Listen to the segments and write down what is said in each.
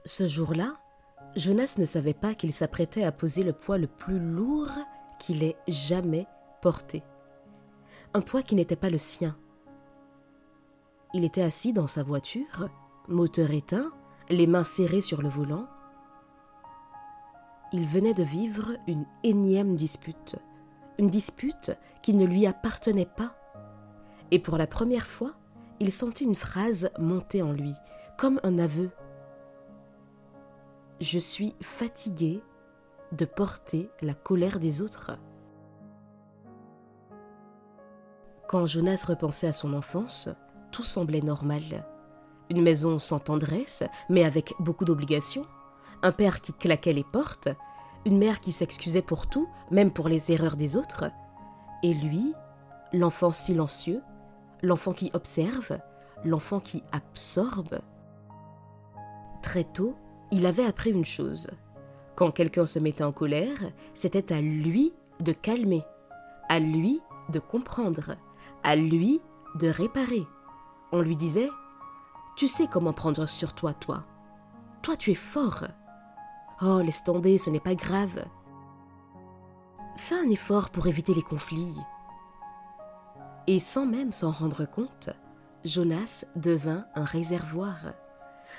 Ce jour-là, Jonas ne savait pas qu'il s'apprêtait à poser le poids le plus lourd qu'il ait jamais porté. Un poids qui n'était pas le sien. Il était assis dans sa voiture, moteur éteint, les mains serrées sur le volant. Il venait de vivre une énième dispute. Une dispute qui ne lui appartenait pas. Et pour la première fois, il sentit une phrase monter en lui, comme un aveu. « Je suis fatigué de porter la colère des autres. » Quand Jonas repensait à son enfance, tout semblait normal. Une maison sans tendresse, mais avec beaucoup d'obligations. Un père qui claquait les portes. Une mère qui s'excusait pour tout, même pour les erreurs des autres. Et lui, l'enfant silencieux, l'enfant qui observe, l'enfant qui absorbe. Très tôt, il avait appris une chose. Quand quelqu'un se mettait en colère, c'était à lui de calmer, à lui de comprendre, à lui de réparer. On lui disait « Tu sais comment prendre sur toi, toi. Toi, tu es fort. Oh, laisse tomber, ce n'est pas grave. Fais un effort pour éviter les conflits. » Et sans même s'en rendre compte, Jonas devint un réservoir.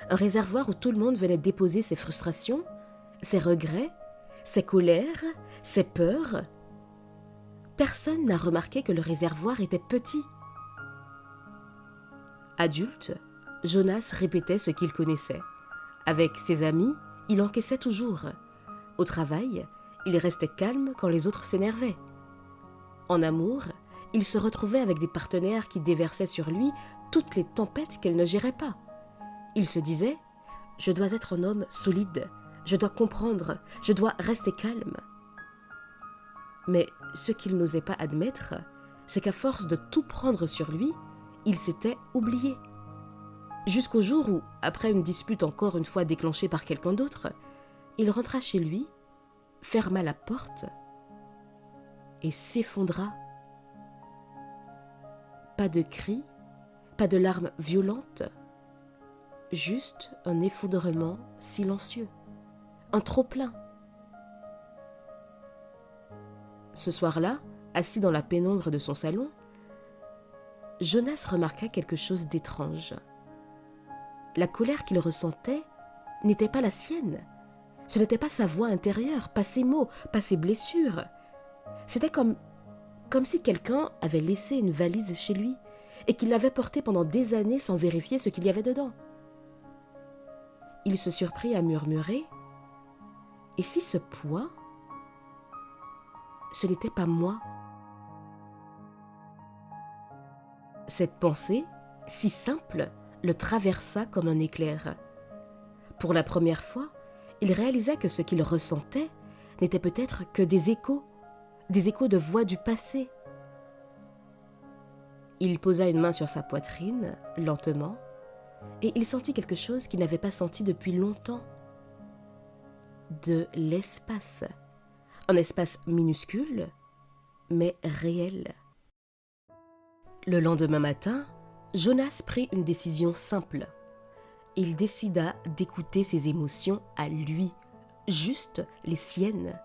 Un réservoir où tout le monde venait déposer ses frustrations, ses regrets, ses colères, ses peurs. Personne n'a remarqué que le réservoir était petit. Adulte, Jonas répétait ce qu'il connaissait. Avec ses amis, il encaissait toujours. Au travail, il restait calme quand les autres s'énervaient. En amour, il se retrouvait avec des partenaires qui déversaient sur lui toutes les tempêtes qu'elle ne gérait pas. Il se disait « Je dois être un homme solide, je dois comprendre, je dois rester calme. » Mais ce qu'il n'osait pas admettre, c'est qu'à force de tout prendre sur lui, il s'était oublié. Jusqu'au jour où, après une dispute encore une fois déclenchée par quelqu'un d'autre, il rentra chez lui, ferma la porte et s'effondra. Pas de cris, pas de larmes violentes, juste un effondrement silencieux, un trop-plein. Ce soir-là, assis dans la pénombre de son salon, Jonas remarqua quelque chose d'étrange. La colère qu'il ressentait n'était pas la sienne. Ce n'était pas sa voix intérieure, pas ses mots, pas ses blessures. C'était comme si quelqu'un avait laissé une valise chez lui et qu'il l'avait portée pendant des années sans vérifier ce qu'il y avait dedans. Il se surprit à murmurer « Et si ce poids, ce n'était pas moi ?» Cette pensée, si simple, le traversa comme un éclair. Pour la première fois, il réalisa que ce qu'il ressentait n'était peut-être que des échos de voix du passé. Il posa une main sur sa poitrine, lentement, et il sentit quelque chose qu'il n'avait pas senti depuis longtemps. De l'espace. Un espace minuscule, mais réel. Le lendemain matin, Jonas prit une décision simple. Il décida d'écouter ses émotions à lui, juste les siennes.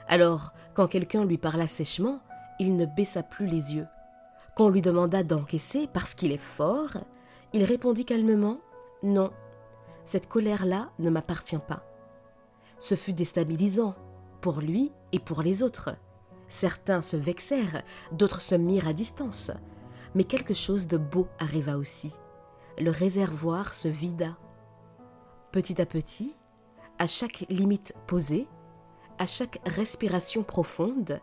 Alors, quand quelqu'un lui parla sèchement, il ne baissa plus les yeux. Quand on lui demanda d'encaisser parce qu'il est fort, il répondit calmement « Non, cette colère-là ne m'appartient pas. » Ce fut déstabilisant, pour lui et pour les autres. Certains se vexèrent, d'autres se mirent à distance. Mais quelque chose de beau arriva aussi. Le réservoir se vida. Petit à petit, à chaque limite posée, à chaque respiration profonde,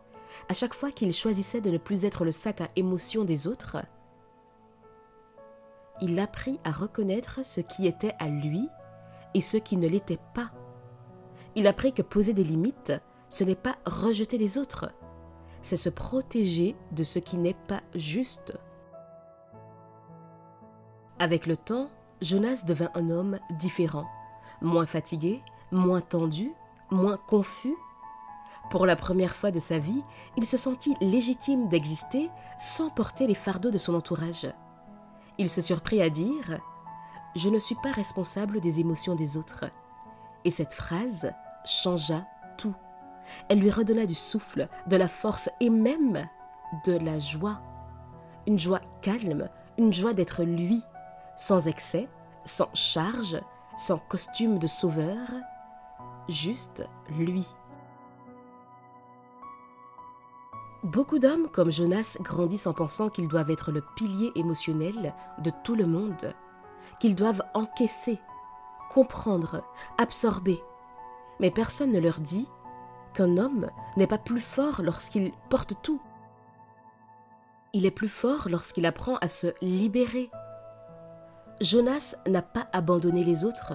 à chaque fois qu'il choisissait de ne plus être le sac à émotions des autres, il apprit à reconnaître ce qui était à lui et ce qui ne l'était pas. Il apprit que poser des limites, ce n'est pas rejeter les autres, c'est se protéger de ce qui n'est pas juste. Avec le temps, Jonas devint un homme différent, moins fatigué, moins tendu, moins confus. Pour la première fois de sa vie, il se sentit légitime d'exister sans porter les fardeaux de son entourage. Il se surprit à dire « Je ne suis pas responsable des émotions des autres. Et cette phrase changea tout. Elle lui redonna du souffle, de la force et même de la joie. Une joie calme, une joie d'être lui, sans excès, sans charge, sans costume de sauveur, juste lui. Beaucoup d'hommes comme Jonas grandissent en pensant qu'ils doivent être le pilier émotionnel de tout le monde, qu'ils doivent encaisser, comprendre, absorber. Mais personne ne leur dit qu'un homme n'est pas plus fort lorsqu'il porte tout. Il est plus fort lorsqu'il apprend à se libérer. Jonas n'a pas abandonné les autres,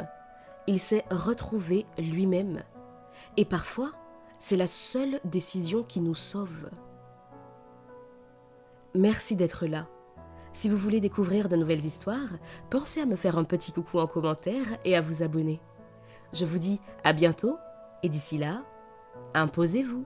il s'est retrouvé lui-même. Et parfois, c'est la seule décision qui nous sauve. Merci d'être là. Si vous voulez découvrir de nouvelles histoires, pensez à me faire un petit coucou en commentaire et à vous abonner. Je vous dis à bientôt et d'ici là, imposez-vous.